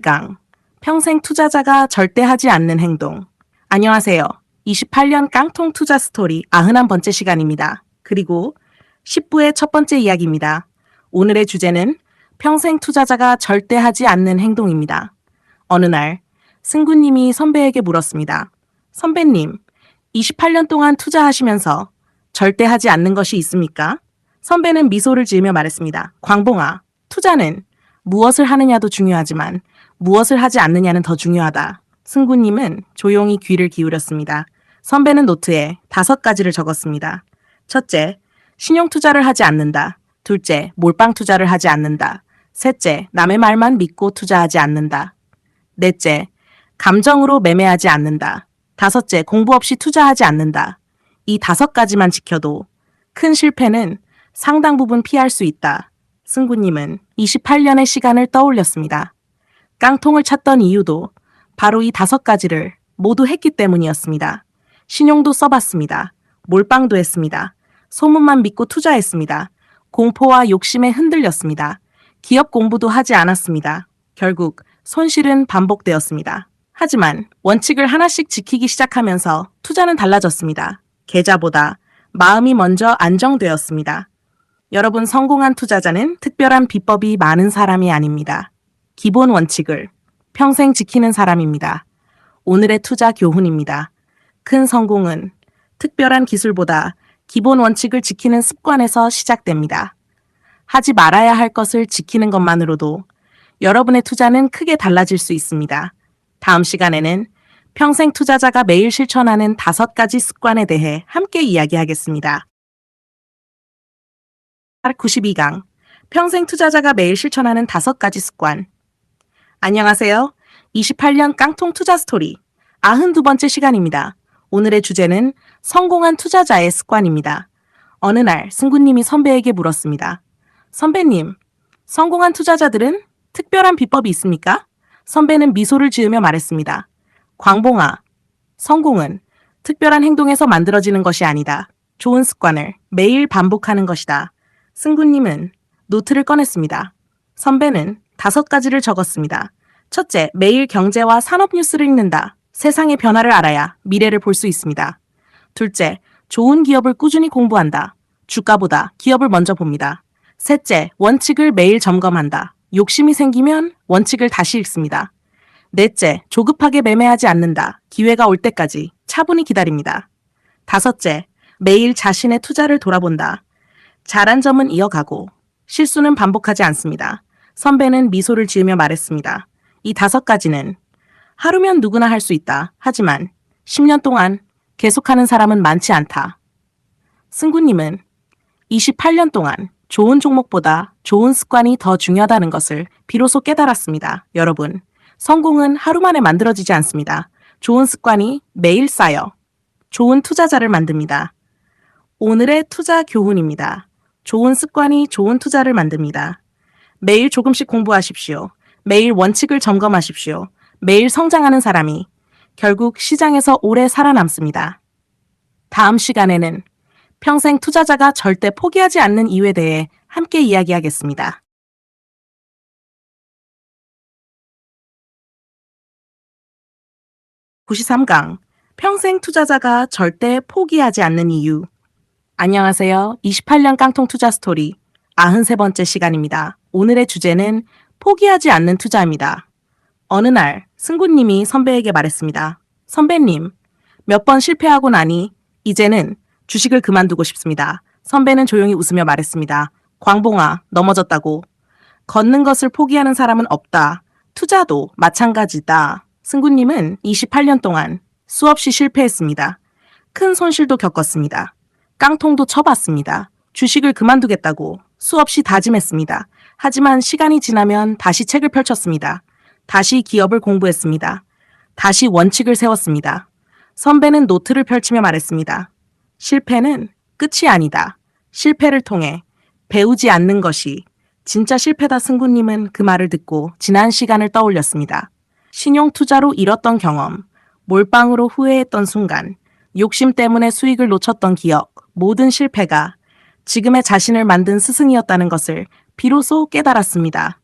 강, 평생 투자자가 절대 하지 않는 행동. 안녕하세요. 28년 깡통 투자 스토리 91번째 시간입니다. 그리고 10부의 첫 번째 이야기입니다. 오늘의 주제는 평생 투자자가 절대 하지 않는 행동입니다. 어느 날 승구님이 선배에게 물었습니다. 선배님, 28년 동안 투자하시면서 절대 하지 않는 것이 있습니까? 선배는 미소를 지으며 말했습니다. 광봉아, 투자는 무엇을 하느냐도 중요하지만 무엇을 하지 않느냐는 더 중요하다. 승구님은 조용히 귀를 기울였습니다. 선배는 노트에 5가지를 적었습니다. 첫째, 신용 투자를 하지 않는다. 둘째, 몰빵 투자를 하지 않는다. 셋째, 남의 말만 믿고 투자하지 않는다. 넷째, 감정으로 매매하지 않는다. 다섯째, 공부 없이 투자하지 않는다. 이 5가지만 지켜도 큰 실패는 상당 부분 피할 수 있다. 승구님은 28년의 시간을 떠올렸습니다. 깡통을 찾던 이유도 바로 이 5가지를 모두 했기 때문이었습니다. 신용도 써봤습니다. 몰빵도 했습니다. 소문만 믿고 투자했습니다. 공포와 욕심에 흔들렸습니다. 기업 공부도 하지 않았습니다. 결국 손실은 반복되었습니다. 하지만 원칙을 하나씩 지키기 시작하면서 투자는 달라졌습니다. 계좌보다 마음이 먼저 안정되었습니다. 여러분, 성공한 투자자는 특별한 비법이 많은 사람이 아닙니다. 기본 원칙을 평생 지키는 사람입니다. 오늘의 투자 교훈입니다. 큰 성공은 특별한 기술보다 기본 원칙을 지키는 습관에서 시작됩니다. 하지 말아야 할 것을 지키는 것만으로도 여러분의 투자는 크게 달라질 수 있습니다. 다음 시간에는 평생 투자자가 매일 실천하는 5가지 습관에 대해 함께 이야기하겠습니다. 92강, 평생 투자자가 매일 실천하는 5가지 습관. 안녕하세요. 28년 깡통 투자 스토리 92번째 시간입니다. 오늘의 주제는 성공한 투자자의 습관입니다. 어느 날 승구님이 선배에게 물었습니다. 선배님, 성공한 투자자들은 특별한 비법이 있습니까? 선배는 미소를 지으며 말했습니다. 광봉아, 성공은 특별한 행동에서 만들어지는 것이 아니다. 좋은 습관을 매일 반복하는 것이다. 승구님은 노트를 꺼냈습니다. 선배는 5가지를 적었습니다. 첫째, 매일 경제와 산업 뉴스를 읽는다. 세상의 변화를 알아야 미래를 볼 수 있습니다. 둘째, 좋은 기업을 꾸준히 공부한다. 주가보다 기업을 먼저 봅니다. 셋째, 원칙을 매일 점검한다. 욕심이 생기면 원칙을 다시 읽습니다. 넷째, 조급하게 매매하지 않는다. 기회가 올 때까지 차분히 기다립니다. 다섯째, 매일 자신의 투자를 돌아본다. 잘한 점은 이어가고 실수는 반복하지 않습니다. 선배는 미소를 지으며 말했습니다. 이 5가지는 하루면 누구나 할 수 있다. 하지만 10년 동안 계속하는 사람은 많지 않다. 승구님은 28년 동안 좋은 종목보다 좋은 습관이 더 중요하다는 것을 비로소 깨달았습니다. 여러분, 성공은 하루 만에 만들어지지 않습니다. 좋은 습관이 매일 쌓여 좋은 투자자를 만듭니다. 오늘의 투자 교훈입니다. 좋은 습관이 좋은 투자를 만듭니다. 매일 조금씩 공부하십시오. 매일 원칙을 점검하십시오. 매일 성장하는 사람이 결국 시장에서 오래 살아남습니다. 다음 시간에는 평생 투자자가 절대 포기하지 않는 이유에 대해 함께 이야기하겠습니다. 93강, 평생 투자자가 절대 포기하지 않는 이유. 안녕하세요. 28년 깡통 투자 스토리 93번째 시간입니다. 오늘의 주제는 포기하지 않는 투자입니다. 어느 날 승구님이 선배에게 말했습니다. 선배님, 몇 번 실패하고 나니 이제는 주식을 그만두고 싶습니다. 선배는 조용히 웃으며 말했습니다. 광봉아, 넘어졌다고. 걷는 것을 포기하는 사람은 없다. 투자도 마찬가지다. 승구님은 28년 동안 수없이 실패했습니다. 큰 손실도 겪었습니다. 깡통도 쳐봤습니다. 주식을 그만두겠다고 수없이 다짐했습니다. 하지만 시간이 지나면 다시 책을 펼쳤습니다. 다시 기업을 공부했습니다. 다시 원칙을 세웠습니다. 선배는 노트를 펼치며 말했습니다. 실패는 끝이 아니다. 실패를 통해 배우지 않는 것이 진짜 실패다. 승구님은 그 말을 듣고 지난 시간을 떠올렸습니다. 신용 투자로 잃었던 경험, 몰빵으로 후회했던 순간, 욕심 때문에 수익을 놓쳤던 기억, 모든 실패가 지금의 자신을 만든 스승이었다는 것을 비로소 깨달았습니다.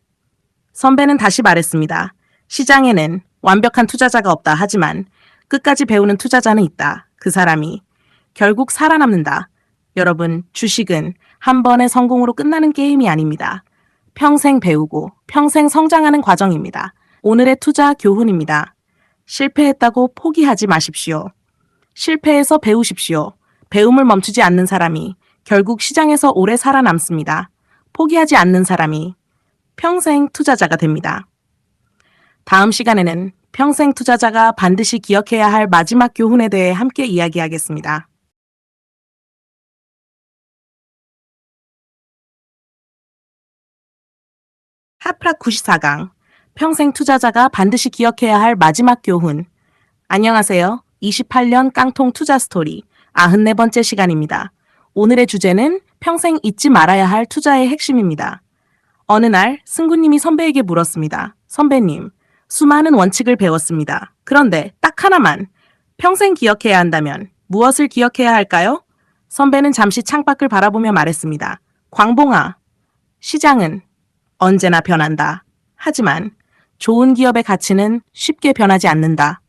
선배는 다시 말했습니다. 시장에는 완벽한 투자자가 없다 하지만 끝까지 배우는 투자자는 있다. 그 사람이 결국 살아남는다. 여러분, 주식은 한 번의 성공으로 끝나는 게임이 아닙니다. 평생 배우고 평생 성장하는 과정입니다. 오늘의 투자 교훈입니다. 실패했다고 포기하지 마십시오. 실패해서 배우십시오. 배움을 멈추지 않는 사람이 결국 시장에서 오래 살아남습니다. 포기하지 않는 사람이 평생 투자자가 됩니다. 다음 시간에는 평생 투자자가 반드시 기억해야 할 마지막 교훈에 대해 함께 이야기하겠습니다. 하프락 94강 평생 투자자가 반드시 기억해야 할 마지막 교훈. 안녕하세요. 28년 깡통 투자 스토리 94번째 시간입니다. 오늘의 주제는 평생 잊지 말아야 할 투자의 핵심입니다. 어느 날 승구님이 선배에게 물었습니다. 선배님, 수많은 원칙을 배웠습니다. 그런데 딱 하나만 평생 기억해야 한다면 무엇을 기억해야 할까요? 선배는 잠시 창밖을 바라보며 말했습니다. 광봉아, 시장은 언제나 변한다. 하지만 좋은 기업의 가치는 쉽게 변하지 않는다.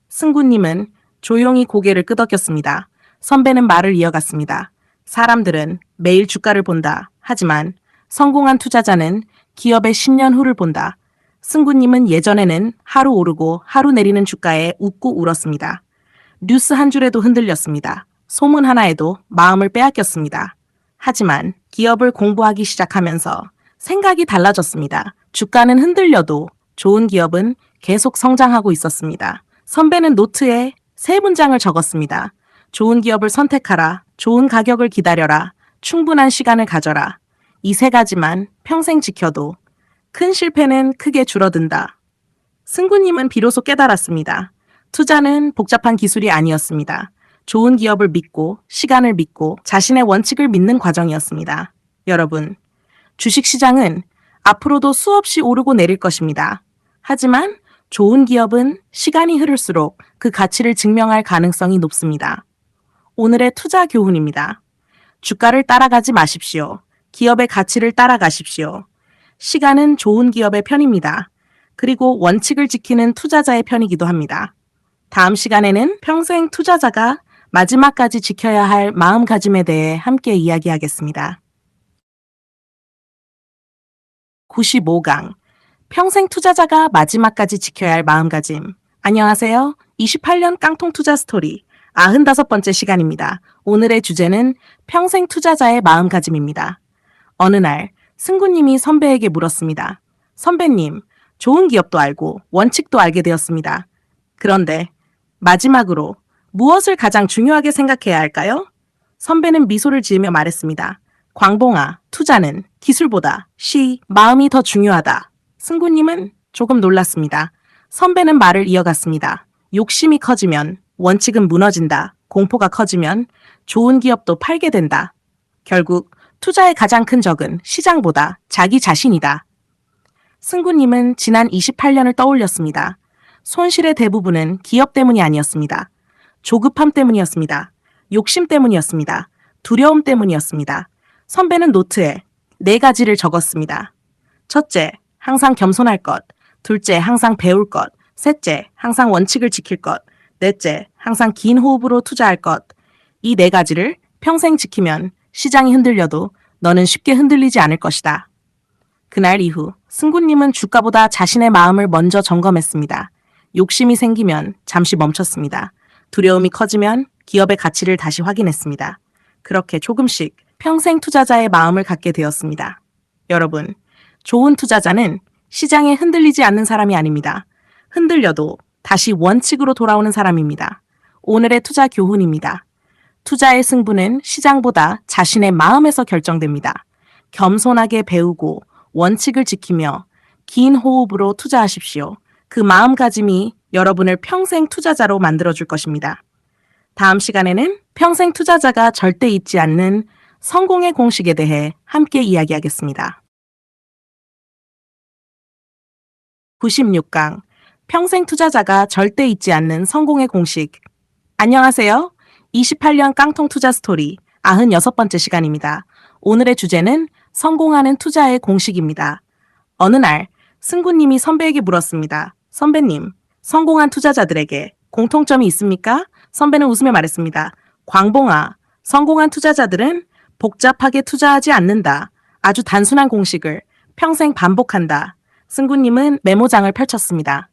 승구님은 조용히 고개를 끄덕였습니다. 선배는 말을 이어갔습니다. 사람들은 매일 주가를 본다. 하지만 성공한 투자자는 기업의 10년 후를 본다. 승구님은 예전에는 하루 오르고 하루 내리는 주가에 웃고 울었습니다. 뉴스 한 줄에도 흔들렸습니다. 소문 하나에도 마음을 빼앗겼습니다. 하지만 기업을 공부하기 시작하면서 생각이 달라졌습니다. 주가는 흔들려도 좋은 기업은 계속 성장하고 있었습니다. 선배는 노트에 세 문장을 적었습니다. 좋은 기업을 선택하라. 좋은 가격을 기다려라. 충분한 시간을 가져라. 이 세 가지만 평생 지켜도 큰 실패는 크게 줄어든다. 승구님은 비로소 깨달았습니다. 투자는 복잡한 기술이 아니었습니다. 좋은 기업을 믿고 시간을 믿고 자신의 원칙을 믿는 과정이었습니다. 여러분, 주식시장은 앞으로도 수없이 오르고 내릴 것입니다. 하지만 좋은 기업은 시간이 흐를수록 그 가치를 증명할 가능성이 높습니다. 오늘의 투자 교훈입니다. 주가를 따라가지 마십시오. 기업의 가치를 따라가십시오. 시간은 좋은 기업의 편입니다. 그리고 원칙을 지키는 투자자의 편이기도 합니다. 다음 시간에는 평생 투자자가 마지막까지 지켜야 할 마음가짐에 대해 함께 이야기하겠습니다. 95강 평생 투자자가 마지막까지 지켜야 할 마음가짐. 안녕하세요. 28년 깡통 투자 스토리 95번째 시간입니다. 오늘의 주제는 평생 투자자의 마음가짐입니다. 어느 날 승구님이 선배에게 물었습니다. 선배님, 좋은 기업도 알고 원칙도 알게 되었습니다. 그런데 마지막으로 무엇을 가장 중요하게 생각해야 할까요? 선배는 미소를 지으며 말했습니다. 광봉아, 투자는 기술보다 마음이 더 중요하다. 승구님은 조금 놀랐습니다. 선배는 말을 이어갔습니다. 욕심이 커지면 원칙은 무너진다. 공포가 커지면 좋은 기업도 팔게 된다. 결국 투자의 가장 큰 적은 시장보다 자기 자신이다. 승구님은 지난 28년을 떠올렸습니다. 손실의 대부분은 기업 때문이 아니었습니다. 조급함 때문이었습니다. 욕심 때문이었습니다. 두려움 때문이었습니다. 선배는 노트에 4가지를 적었습니다. 첫째, 항상 겸손할 것. 둘째, 항상 배울 것. 셋째, 항상 원칙을 지킬 것. 넷째, 항상 긴 호흡으로 투자할 것. 이 4가지를 평생 지키면 시장이 흔들려도 너는 쉽게 흔들리지 않을 것이다. 그날 이후 승구님은 주가보다 자신의 마음을 먼저 점검했습니다. 욕심이 생기면 잠시 멈췄습니다. 두려움이 커지면 기업의 가치를 다시 확인했습니다. 그렇게 조금씩 평생 투자자의 마음을 갖게 되었습니다. 여러분, 좋은 투자자는 시장에 흔들리지 않는 사람이 아닙니다. 흔들려도 다시 원칙으로 돌아오는 사람입니다. 오늘의 투자 교훈입니다. 투자의 승부는 시장보다 자신의 마음에서 결정됩니다. 겸손하게 배우고 원칙을 지키며 긴 호흡으로 투자하십시오. 그 마음가짐이 여러분을 평생 투자자로 만들어줄 것입니다. 다음 시간에는 평생 투자자가 절대 잊지 않는 성공의 공식에 대해 함께 이야기하겠습니다. 96강 평생 투자자가 절대 잊지 않는 성공의 공식. 안녕하세요. 28년 깡통 투자 스토리 96번째 시간입니다. 오늘의 주제는 성공하는 투자의 공식입니다. 어느 날 승구님이 선배에게 물었습니다. 선배님, 성공한 투자자들에게 공통점이 있습니까? 선배는 웃으며 말했습니다. 광봉아, 성공한 투자자들은 복잡하게 투자하지 않는다. 아주 단순한 공식을 평생 반복한다. 승구님은 메모장을 펼쳤습니다.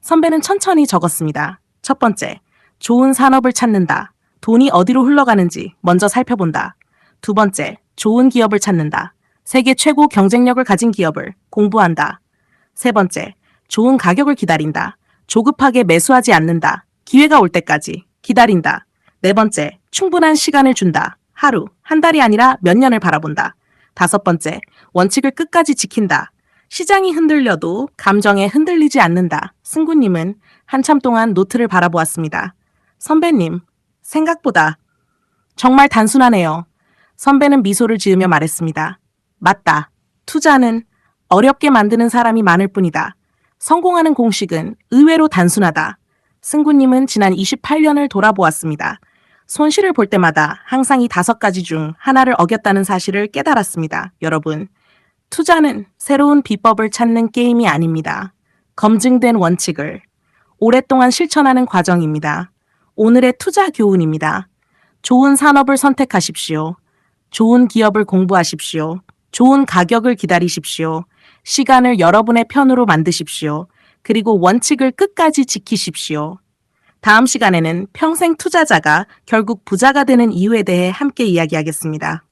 선배는 천천히 적었습니다. 첫 번째, 좋은 산업을 찾는다. 돈이 어디로 흘러가는지 먼저 살펴본다. 두 번째, 좋은 기업을 찾는다. 세계 최고 경쟁력을 가진 기업을 공부한다. 세 번째, 좋은 가격을 기다린다. 조급하게 매수하지 않는다. 기회가 올 때까지 기다린다. 네 번째, 충분한 시간을 준다. 하루, 한 달이 아니라 몇 년을 바라본다. 다섯 번째, 원칙을 끝까지 지킨다. 시장이 흔들려도 감정에 흔들리지 않는다. 승구님은 한참 동안 노트를 바라보았습니다. 선배님, 생각보다 정말 단순하네요. 선배는 미소를 지으며 말했습니다. 맞다. 투자는 어렵게 만드는 사람이 많을 뿐이다. 성공하는 공식은 의외로 단순하다. 승구님은 지난 28년을 돌아보았습니다. 손실을 볼 때마다 항상 이 5가지 중 하나를 어겼다는 사실을 깨달았습니다. 여러분, 투자는 새로운 비법을 찾는 게임이 아닙니다. 검증된 원칙을 오랫동안 실천하는 과정입니다. 오늘의 투자 교훈입니다. 좋은 산업을 선택하십시오. 좋은 기업을 공부하십시오. 좋은 가격을 기다리십시오. 시간을 여러분의 편으로 만드십시오. 그리고 원칙을 끝까지 지키십시오. 다음 시간에는 평생 투자자가 결국 부자가 되는 이유에 대해 함께 이야기하겠습니다.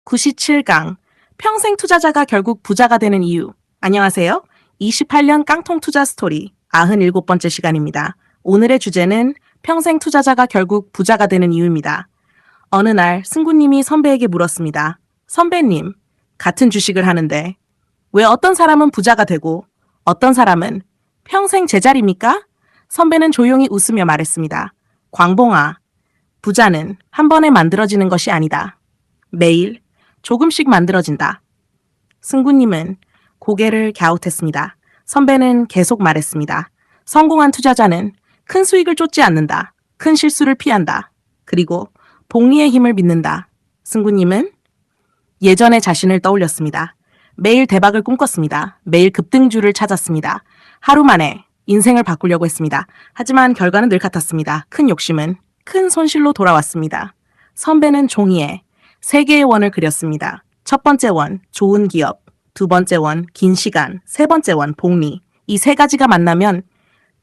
97강 평생 투자자가 결국 부자가 되는 이유. 안녕하세요. 28년 깡통 투자 스토리 97번째 시간입니다. 오늘의 주제는 평생 투자자가 결국 부자가 되는 이유입니다. 어느 날 승구님이 선배에게 물었습니다. 선배님, 같은 주식을 하는데 왜 어떤 사람은 부자가 되고 어떤 사람은 평생 제자리입니까? 선배는 조용히 웃으며 말했습니다. 광봉아, 부자는 한 번에 만들어지는 것이 아니다. 매일 조금씩 만들어진다. 승구님은 고개를 갸웃했습니다. 선배는 계속 말했습니다. 성공한 투자자는 큰 수익을 쫓지 않는다. 큰 실수를 피한다. 그리고 복리의 힘을 믿는다. 승구님은 예전의 자신을 떠올렸습니다. 매일 대박을 꿈꿨습니다. 매일 급등주를 찾았습니다. 하루 만에 인생을 바꾸려고 했습니다. 하지만 결과는 늘 같았습니다. 큰 욕심은 큰 손실로 돌아왔습니다. 선배는 종이에 3개의 원을 그렸습니다. 첫 번째 원, 좋은 기업. 두 번째 원, 긴 시간. 세 번째 원, 복리. 이 3가지가 만나면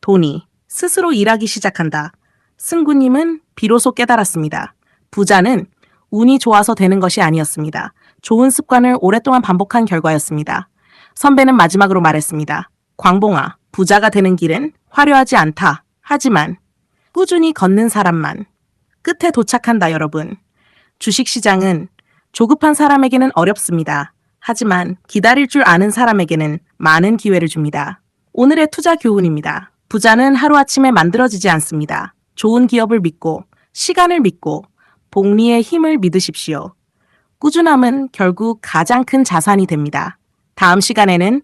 돈이 스스로 일하기 시작한다. 승구님은 비로소 깨달았습니다. 부자는 운이 좋아서 되는 것이 아니었습니다. 좋은 습관을 오랫동안 반복한 결과였습니다. 선배는 마지막으로 말했습니다. 광봉아, 부자가 되는 길은 화려하지 않다. 하지만 꾸준히 걷는 사람만 끝에 도착한다, 여러분. 주식시장은 조급한 사람에게는 어렵습니다. 하지만 기다릴 줄 아는 사람에게는 많은 기회를 줍니다. 오늘의 투자 교훈입니다. 부자는 하루아침에 만들어지지 않습니다. 좋은 기업을 믿고, 시간을 믿고, 복리의 힘을 믿으십시오. 꾸준함은 결국 가장 큰 자산이 됩니다. 다음 시간에는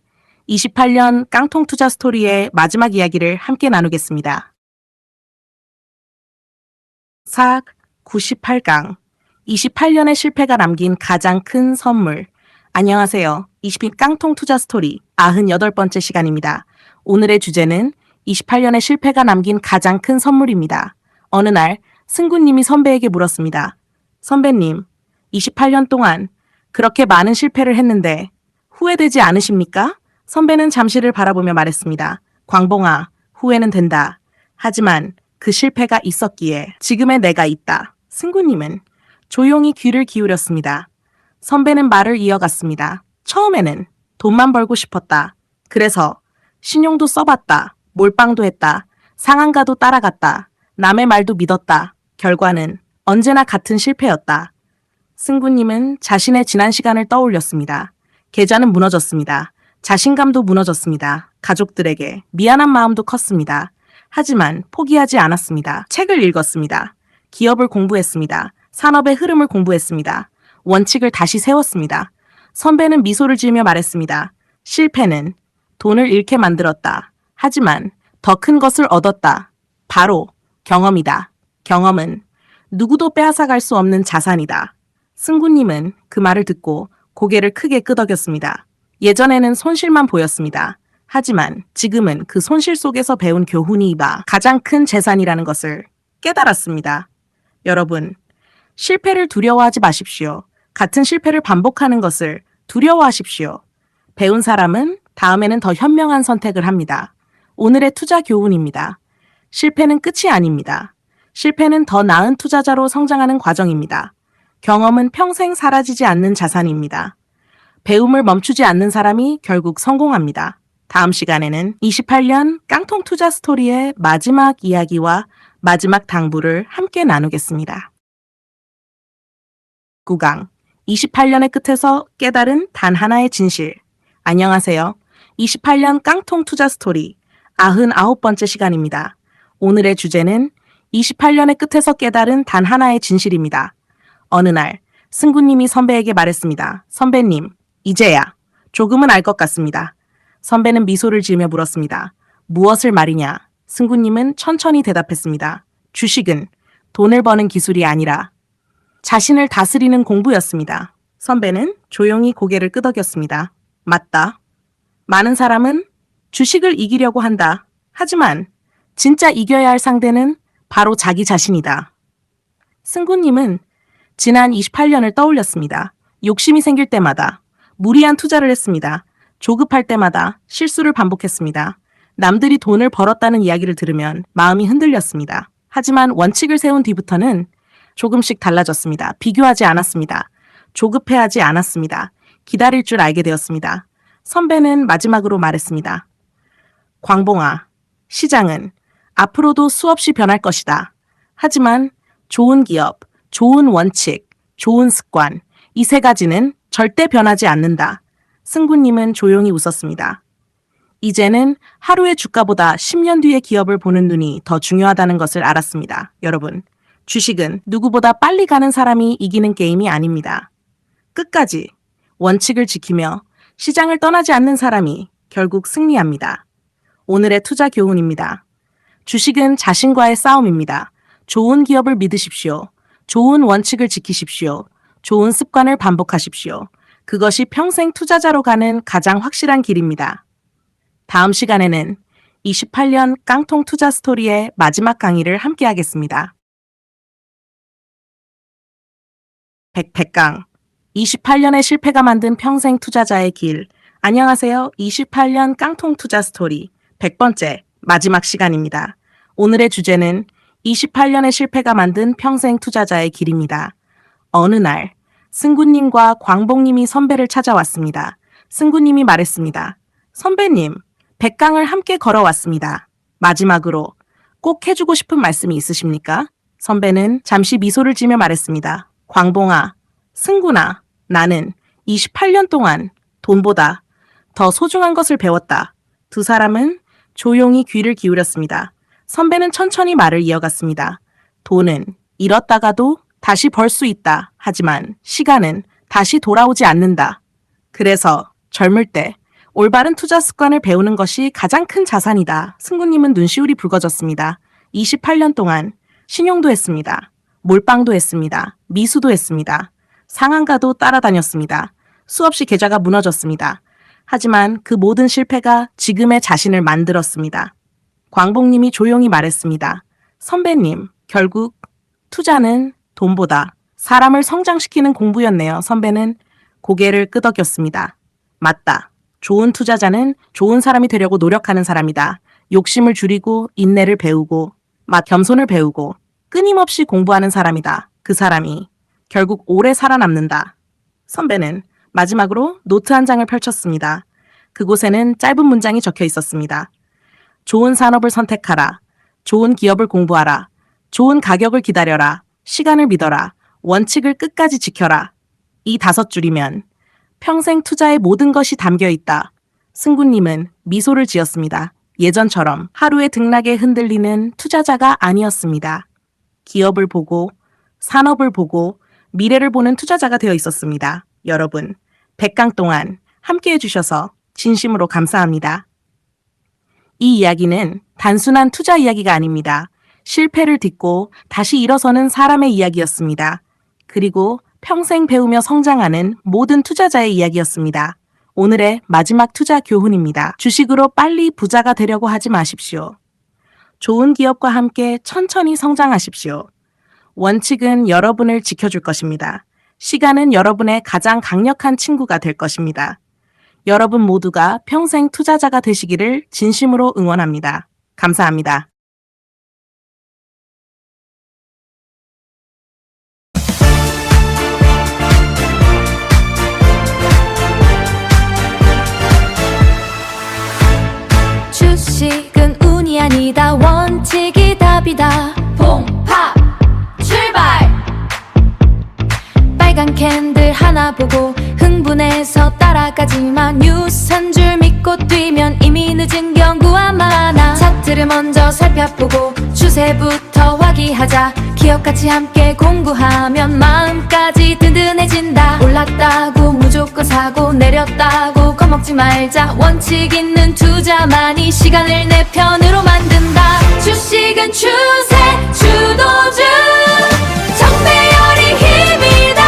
28년 깡통 투자 스토리의 마지막 이야기를 함께 나누겠습니다. 98강 28년의 실패가 남긴 가장 큰 선물. 안녕하세요. 20인 깡통 투자 스토리 98번째 시간입니다. 오늘의 주제는 28년의 실패가 남긴 가장 큰 선물입니다. 어느 날 승구님이 선배에게 물었습니다. 선배님, 28년 동안 그렇게 많은 실패를 했는데 후회되지 않으십니까? 선배는 잠시를 바라보며 말했습니다. 광봉아, 후회는 된다. 하지만 그 실패가 있었기에 지금의 내가 있다. 승구님은 조용히 귀를 기울였습니다. 선배는 말을 이어갔습니다. 처음에는 돈만 벌고 싶었다. 그래서 신용도 써봤다. 몰빵도 했다. 상한가도 따라갔다. 남의 말도 믿었다. 결과는 언제나 같은 실패였다. 승구님은 자신의 지난 시간을 떠올렸습니다. 계좌는 무너졌습니다. 자신감도 무너졌습니다. 가족들에게 미안한 마음도 컸습니다. 하지만 포기하지 않았습니다. 책을 읽었습니다. 기업을 공부했습니다. 산업의 흐름을 공부했습니다. 원칙을 다시 세웠습니다. 선배는 미소를 지으며 말했습니다. 실패는 돈을 잃게 만들었다. 하지만 더 큰 것을 얻었다. 바로 경험이다. 경험은 누구도 빼앗아갈 수 없는 자산이다. 승구님은 그 말을 듣고 고개를 크게 끄덕였습니다. 예전에는 손실만 보였습니다. 하지만 지금은 그 손실 속에서 배운 교훈이 가장 큰 재산이라는 것을 깨달았습니다. 여러분, 실패를 두려워하지 마십시오. 같은 실패를 반복하는 것을 두려워하십시오. 배운 사람은 다음에는 더 현명한 선택을 합니다. 오늘의 투자 교훈입니다. 실패는 끝이 아닙니다. 실패는 더 나은 투자자로 성장하는 과정입니다. 경험은 평생 사라지지 않는 자산입니다. 배움을 멈추지 않는 사람이 결국 성공합니다. 다음 시간에는 28년 깡통 투자 스토리의 마지막 이야기와 마지막 당부를 함께 나누겠습니다. 9강 28년의 끝에서 깨달은 단 하나의 진실. 안녕하세요. 28년 깡통 투자 스토리 99번째 시간입니다. 오늘의 주제는 28년의 끝에서 깨달은 단 하나의 진실입니다. 어느 날 승구님이 선배에게 말했습니다. 선배님, 이제야 조금은 알 것 같습니다. 선배는 미소를 지으며 물었습니다. 무엇을 말이냐? 승구님은 천천히 대답했습니다. 주식은 돈을 버는 기술이 아니라 자신을 다스리는 공부였습니다. 선배는 조용히 고개를 끄덕였습니다. 맞다. 많은 사람은 주식을 이기려고 한다. 하지만 진짜 이겨야 할 상대는 바로 자기 자신이다. 승구님은 지난 28년을 떠올렸습니다. 욕심이 생길 때마다 무리한 투자를 했습니다. 조급할 때마다 실수를 반복했습니다. 남들이 돈을 벌었다는 이야기를 들으면 마음이 흔들렸습니다. 하지만 원칙을 세운 뒤부터는 조금씩 달라졌습니다. 비교하지 않았습니다. 조급해하지 않았습니다. 기다릴 줄 알게 되었습니다. 선배는 마지막으로 말했습니다. 광봉아, 시장은 앞으로도 수없이 변할 것이다. 하지만 좋은 기업, 좋은 원칙, 좋은 습관, 이 세 가지는 절대 변하지 않는다. 승구님은 조용히 웃었습니다. 이제는 하루의 주가보다 10년 뒤의 기업을 보는 눈이 더 중요하다는 것을 알았습니다. 여러분, 주식은 누구보다 빨리 가는 사람이 이기는 게임이 아닙니다. 끝까지 원칙을 지키며 시장을 떠나지 않는 사람이 결국 승리합니다. 오늘의 투자 교훈입니다. 주식은 자신과의 싸움입니다. 좋은 기업을 믿으십시오. 좋은 원칙을 지키십시오. 좋은 습관을 반복하십시오. 그것이 평생 투자자로 가는 가장 확실한 길입니다. 다음 시간에는 28년 깡통 투자 스토리의 마지막 강의를 함께 하겠습니다. 100강 28년의 실패가 만든 평생 투자자의 길. 안녕하세요. 28년 깡통 투자 스토리 100번째 마지막 시간입니다. 오늘의 주제는 28년의 실패가 만든 평생 투자자의 길입니다. 어느 날 승구님과 광봉님이 선배를 찾아왔습니다. 승구님이 말했습니다. 선배님, 100강을 함께 걸어왔습니다. 마지막으로 꼭 해주고 싶은 말씀이 있으십니까? 선배는 잠시 미소를 지며 말했습니다. 광봉아, 승구나, 나는 28년 동안 돈보다 더 소중한 것을 배웠다. 두 사람은 조용히 귀를 기울였습니다. 선배는 천천히 말을 이어갔습니다. 돈은 잃었다가도 다시 벌 수 있다. 하지만 시간은 다시 돌아오지 않는다. 그래서 젊을 때 올바른 투자 습관을 배우는 것이 가장 큰 자산이다. 승구님은 눈시울이 붉어졌습니다. 28년 동안 신용도 했습니다. 몰빵도 했습니다. 미수도 했습니다. 상한가도 따라다녔습니다. 수없이 계좌가 무너졌습니다. 하지만 그 모든 실패가 지금의 자신을 만들었습니다. 광봉님이 조용히 말했습니다. 선배님, 결국 투자는 돈보다 사람을 성장시키는 공부였네요. 선배는 고개를 끄덕였습니다. 맞다. 좋은 투자자는 좋은 사람이 되려고 노력하는 사람이다. 욕심을 줄이고 인내를 배우고 겸손을 배우고 끊임없이 공부하는 사람이다. 그 사람이 결국 오래 살아남는다. 선배는 마지막으로 노트 한 장을 펼쳤습니다. 그곳에는 짧은 문장이 적혀 있었습니다. 좋은 산업을 선택하라. 좋은 기업을 공부하라. 좋은 가격을 기다려라. 시간을 믿어라. 원칙을 끝까지 지켜라. 이 5줄이면 평생 투자의 모든 것이 담겨 있다. 승구님은 미소를 지었습니다. 예전처럼 하루의 등락에 흔들리는 투자자가 아니었습니다. 기업을 보고, 산업을 보고, 미래를 보는 투자자가 되어 있었습니다. 여러분, 100강 동안 함께 해주셔서 진심으로 감사합니다. 이 이야기는 단순한 투자 이야기가 아닙니다. 실패를 딛고 다시 일어서는 사람의 이야기였습니다. 그리고 평생 배우며 성장하는 모든 투자자의 이야기였습니다. 오늘의 마지막 투자 교훈입니다. 주식으로 빨리 부자가 되려고 하지 마십시오. 좋은 기업과 함께 천천히 성장하십시오. 원칙은 여러분을 지켜줄 것입니다. 시간은 여러분의 가장 강력한 친구가 될 것입니다. 여러분 모두가 평생 투자자가 되시기를 진심으로 응원합니다. 감사합니다. 주식은 운이 아니다 원칙이 답이다. 봉팝 출발. 빨간 캔들 하나 보고 흥분해서 따라가지만 뉴스 한 줄 믿고 뛰면 이미 늦은 경우가 많아. 차트를 먼저 살펴보고 추세부터 확인하자. 기업같이 함께 공부하면 마음까지 든든해진다. 올랐다고 무조건 사고 내렸다고 겁먹지 말자. 원칙 있는 투자만이 시간을 내 편으로 만든다. 주식은 추세 주도주 정배열이 힘이다.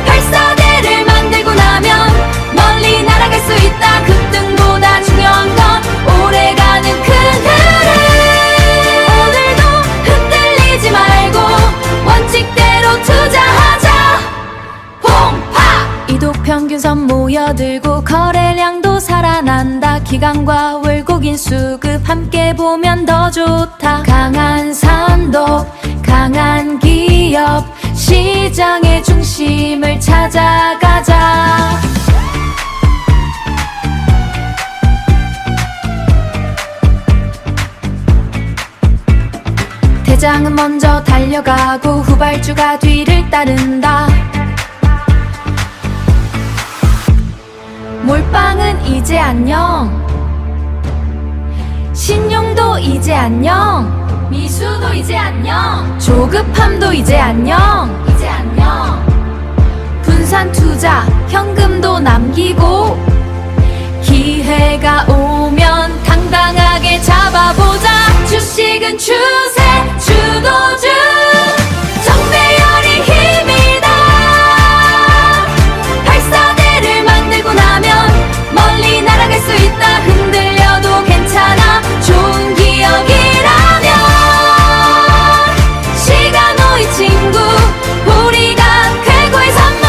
발사대를 만들고 나면 멀리 날아갈 수 있다. 급등보다 중요한 건 오래가는 큰 흐름. 오늘도 흔들리지 말고 원칙대로 투자하자. 봉파 이동평균선 모여들고 거래량도 살아난다. 기관과 월곡인 수급 함께 보면 더 좋다. 강한 산도 강한 기업 시장의 중심을 찾아가자. 대장은 먼저 달려가고 후발주가 뒤를 따른다. 몰빵은 이제 안녕. 신용도 이제 안녕. 미수도 이제 안녕. 조급함도 이제 안녕. 이제 안녕. 분산 투자 현금도 남기고 기회가 오면 당당하게 잡아보자. 주식은 추세 주도주 정배열이 힘이다. 발사대를 만들고 나면 멀리 날아갈 수 있다. 흔들려도 괜찮아. 좋은 기억이라면 시간 오이 친구 우리가 최고의 선물.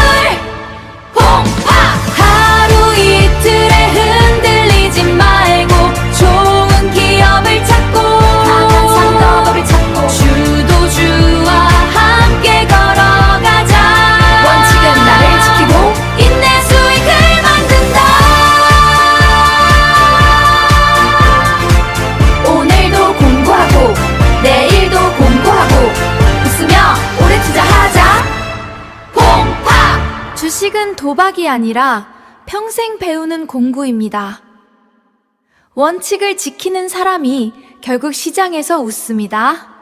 봉파 하루 이틀에 흔들리지 말고 좋은 기업을 찾고 강한 상도를 찾고 주도주와 함께 걸어가자. 원칙은 나를 지키고 인내 수익을 만든다. 오늘도 공부하고 내일도 공부하고 웃으며 오래 투자하자. 봉파 주식은 도박이 아니라 평생 배우는 공부입니다. 원칙을 지키는 사람이 결국 시장에서 웃습니다.